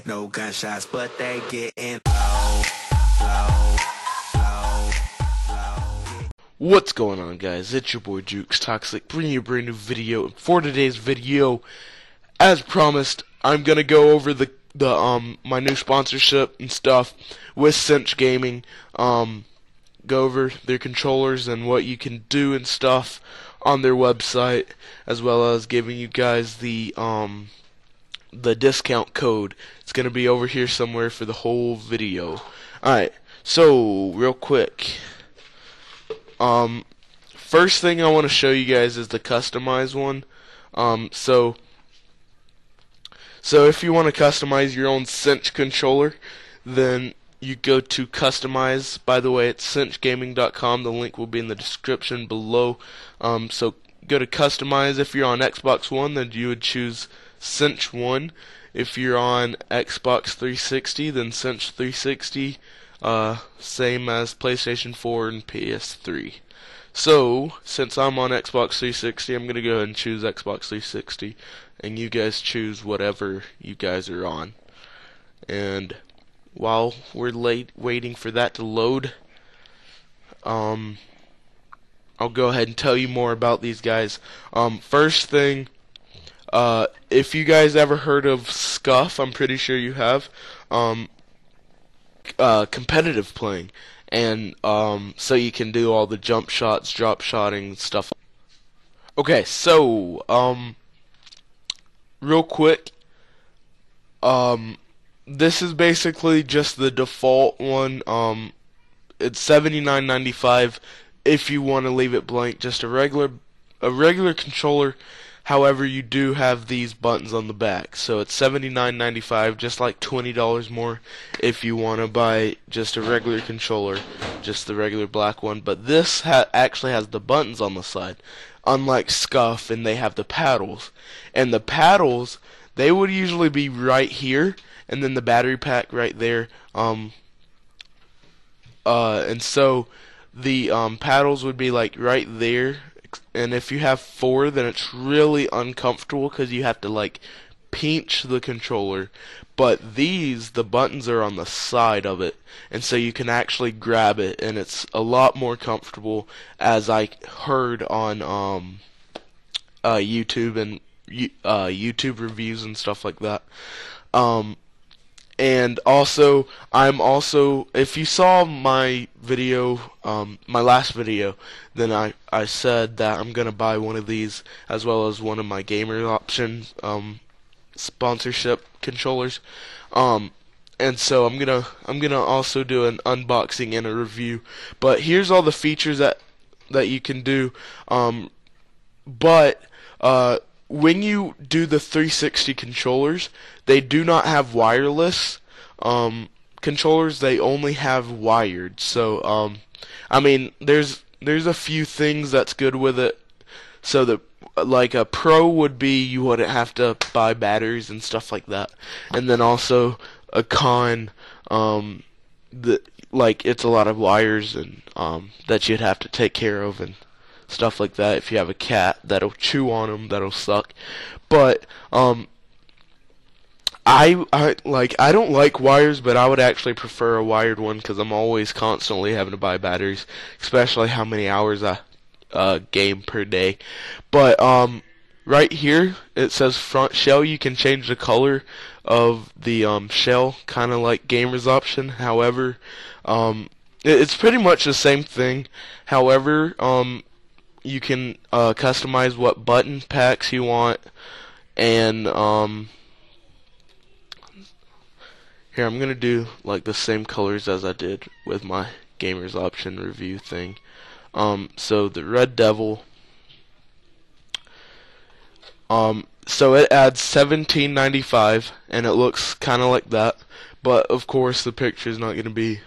No gunshots, but they getting low, low, low, low. What's going on, guys? It's your boy Jukes Toxic, bringing you a brand new video. And for today's video, as promised, I'm gonna go over the my new sponsorship and stuff with Cinch Gaming. Go over their controllers and what you can do and stuff on their website, as well as giving you guys the discount code. It's gonna be over here somewhere for the whole video. Alright, so real quick, first thing I want to show you guys is the customize one. So if you want to customize your own Cinch controller, then you go to customize. By the way, it's cinchgaming.com. The link will be in the description below. So go to customize. If you're on Xbox One, then you would choose Cinch 1. If you're on Xbox 360, then Cinch 360. Same as PlayStation 4 and PS3. So, since I'm on Xbox 360, I'm going to go ahead and choose Xbox 360, and you guys choose whatever you guys are on. And while we're waiting for that to load, I'll go ahead and tell you more about these guys. First thing, if you guys ever heard of Scuff, I'm pretty sure you have, competitive playing. And so you can do all the jump shots, drop shotting, stuff. Okay, so real quick, this is basically just the default one. It's $79.95 if you want to leave it blank, just a regular controller. However, you do have these buttons on the back, so it's $79.95, just like $20 more if you want to buy just a regular controller, just the regular black one. But this actually has the buttons on the side, unlike Scuff, and they have the paddles. And the paddles, they would usually be right here, and then the battery pack right there. And so the paddles would be like right there. And if you have 4, then it's really uncomfortable because you have to like pinch the controller. But these, the buttons are on the side of it, and so you can actually grab it, and it's a lot more comfortable, as I heard on YouTube and YouTube reviews and stuff like that. And also, if you saw my video, my last video, then I said that I'm gonna buy one of these, as well as one of my gamer options sponsorship controllers. And so I'm gonna also do an unboxing and a review. But here's all the features that you can do. But when you do the 360 controllers, they do not have wireless controllers. They only have wired. So I mean, there's a few things that's good with it. So the like a pro would be you wouldn't have to buy batteries and stuff like that. And then also a con, like it's a lot of wires and that you'd have to take care of and stuff like that. If you have a cat that'll chew on them, that'll suck. But I don't like wires, but I would actually prefer a wired one because I'm always constantly having to buy batteries, especially how many hours I game per day. But right here it says front shell. You can change the color of the shell, kind of like gamer's option. However, it's pretty much the same thing. However, you can customize what button packs you want, and here I'm gonna do like the same colors as I did with my gamer's option review thing. So the Red Devil, so it adds $17.95, and it looks kind of like that, but of course the picture is not gonna be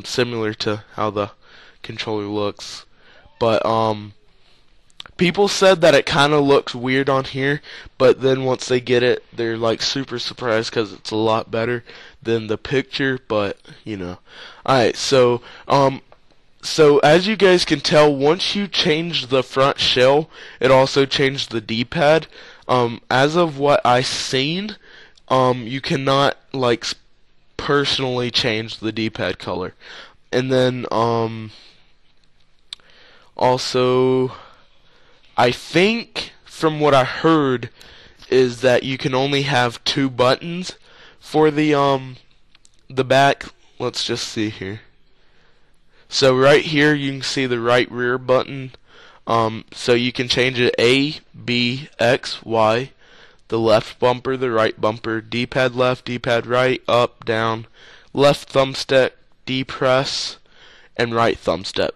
similar to how the controller looks. But people said that it kind of looks weird on here, but then once they get it, they're like super surprised because it's a lot better than the picture. But you know, alright. So so as you guys can tell, once you change the front shell, it also changed the D-pad. As of what I seen, you cannot like personally change the D-pad color. And then also, I think from what I heard is that you can only have 2 buttons for the back. Let's just see here. So right here you can see the right rear button. So you can change it A, B, X, Y, the left bumper, the right bumper, D-pad left, D-pad right, up, down, left thumbstick, D-press, and right thumbstick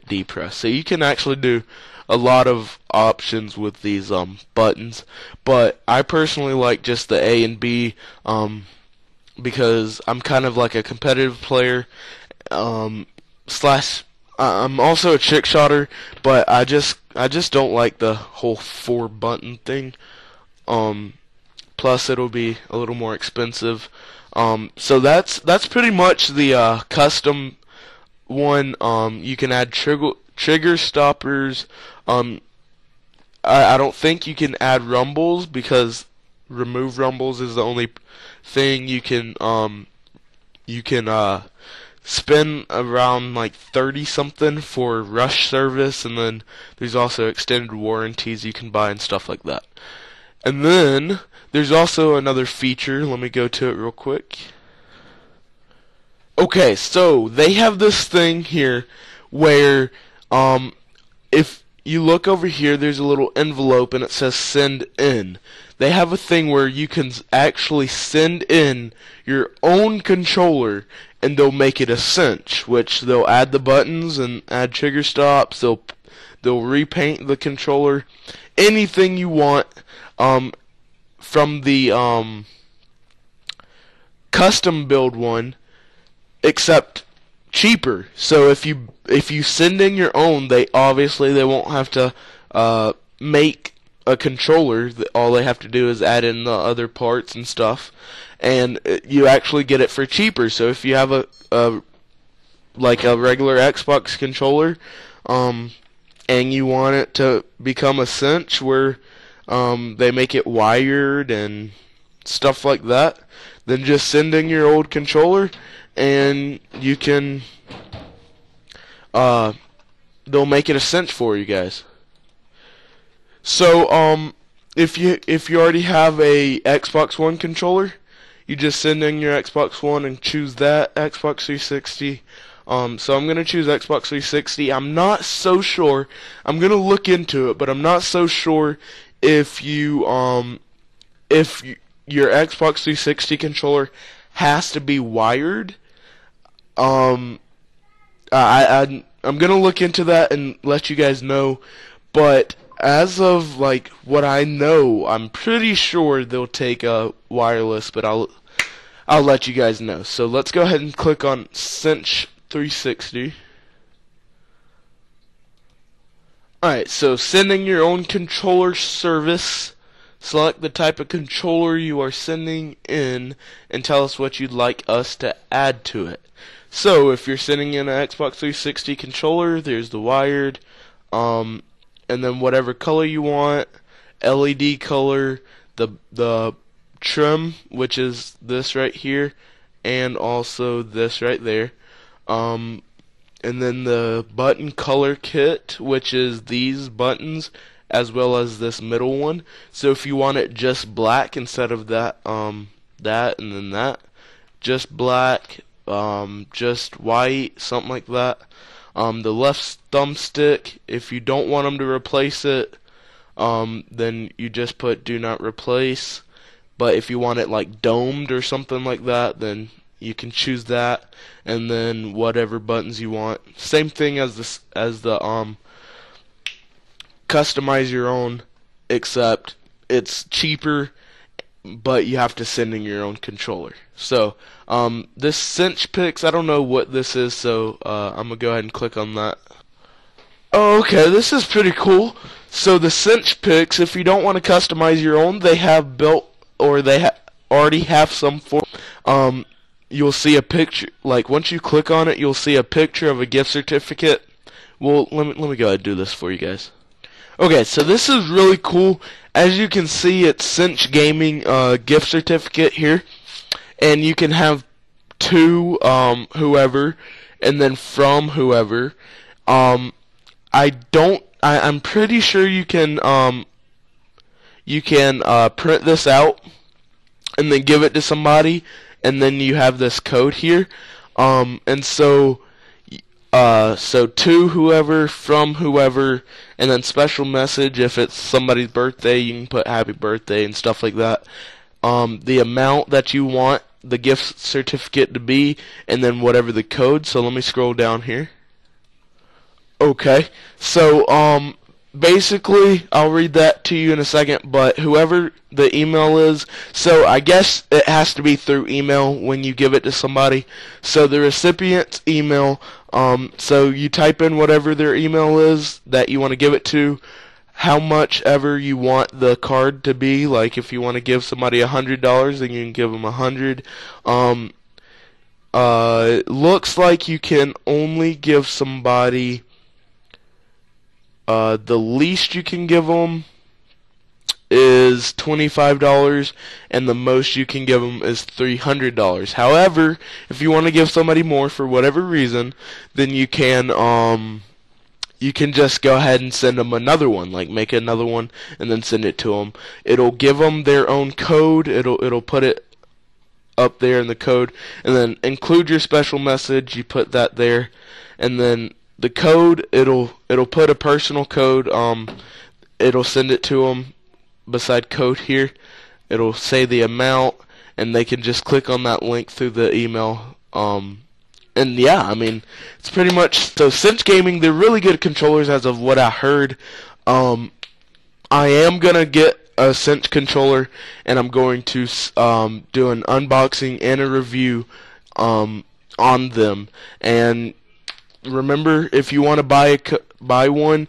D-press. So you can actually do a lot of options with these buttons, but I personally like just the A and B because I'm kind of like a competitive player. Slash, I'm also a trick shotter, but I just don't like the whole 4-button thing. Plus it'll be a little more expensive. So that's pretty much the custom one. You can add trigger stoppers. I don't think you can add rumbles because remove rumbles is the only thing you can spend around like 30 something for rush service, and then there's also extended warranties you can buy and stuff like that. And then there's also another feature. Let me go to it real quick. Okay, so they have this thing here where if you look over here, there's a little envelope and it says send in. They have a thing where you can actually send in your own controller and they'll make it a Cinch, which they'll add the buttons and add trigger stops. They'll repaint the controller, anything you want from the custom build one, except cheaper. So if you send in your own, they won't have to make a controller. All they have to do is add in the other parts and stuff, and you actually get it for cheaper. So if you have a like a regular Xbox controller, and you want it to become a Cinch where they make it wired and stuff like that, then just send in your old controller and you can they'll make it a Cinch for you guys. So if you already have a Xbox One controller, you just send in your Xbox One and choose that Xbox 360. So I'm gonna choose Xbox 360. I'm not so sure. I'm gonna look into it, but I'm not so sure if your Xbox 360 controller has to be wired. I'm gonna look into that and let you guys know, but as of like what I know, I'm pretty sure they'll take a wireless, but I'll let you guys know. So let's go ahead and click on Cinch 360. Alright, so sending your own controller service. Select the type of controller you are sending in and tell us what you'd like us to add to it. So if you're sending in an Xbox 360 controller, there's the wired, and then whatever color you want, LED color, the trim, which is this right here, and also this right there, and then the button color kit, which is these buttons as well as this middle one. So if you want it just black instead of that and then that, just black, just white, something like that. The left thumbstick, if you don't want them to replace it, then you just put do not replace. But if you want it like domed or something like that, then you can choose that, and then whatever buttons you want. Same thing as the customize your own, except it's cheaper, but you have to send in your own controller. So this Cinch Picks, I don't know what this is, so I'm gonna go ahead and click on that. Oh, okay, this is pretty cool. So the Cinch Picks, if you don't want to customize your own, they have built, or they already have some for. You'll see a picture. Like once you click on it, you'll see a picture of a gift certificate. Well, let me go ahead and do this for you guys. Okay, so this is really cool. As you can see, it's Cinch Gaming gift certificate here, and you can have to whoever, and then from whoever. I'm pretty sure you can print this out and then give it to somebody, and then you have this code here. And so to whoever, from whoever, and then special message. If it's somebody's birthday, you can put happy birthday and stuff like that. The amount that you want the gift certificate to be, and then whatever the code. So let me scroll down here. Okay, so basically, I'll read that to you in a second, but whoever the email is, so I guess it has to be through email when you give it to somebody. So the recipient's email, so you type in whatever their email is that you want to give it to, how much ever you want the card to be. Like if you want to give somebody $100, then you can give them $100. Looks like you can only give somebody the least you can give them is $25, and the most you can give them is $300. However, if you want to give somebody more for whatever reason, then you can just go ahead and send them another one, like make another one and then send it to them. It'll give them their own code. It'll put it up there in the code, and then include your special message. You put that there, and then the code, it'll put a personal code. It'll send it to them beside code here. It'll say the amount, and they can just click on that link through the email. And yeah, I mean, it's pretty much, so Cinch Gaming, they're really good controllers as of what I heard. I am gonna get a Cinch controller, and I'm going to do an unboxing and a review on them. And remember, if you want to buy one,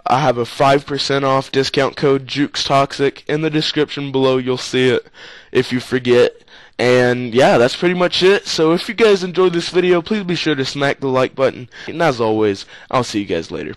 I have a 5% off discount code JukesToxic in the description below. You'll see it if you forget. And yeah, that's pretty much it. So if you guys enjoyed this video, please be sure to smack the like button. And as always, I'll see you guys later.